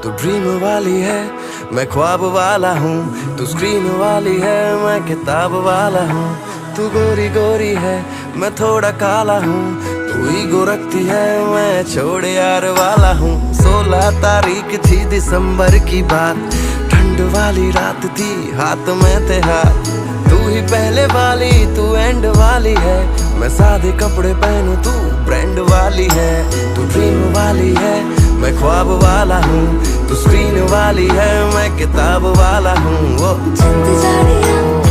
तू ड्रीम वाली है, मैं ख्वाब वाला हूँ। तू स्क्रीन वाली है, मैं किताब वाला हूँ। तू गोरी गोरी है, मैं थोड़ा काला हूँ। तू ईगो रखती है, मैं छोड़े यार वाला हूँ। 16 तारीख थी दिसंबर की बात, ठंड वाली रात थी, हाथ में थे हाथ। तू ही पहले वाली, तू एंड वाली है। मैं सादे कपड़े पहनूं, तू ब्रांड वाली है। तू ड्रीम वाली है, मैं ख्वाब वाला हूँ। तू स्क्रीन वाली है, मैं किताब वाला हूँ। जिंद जानिया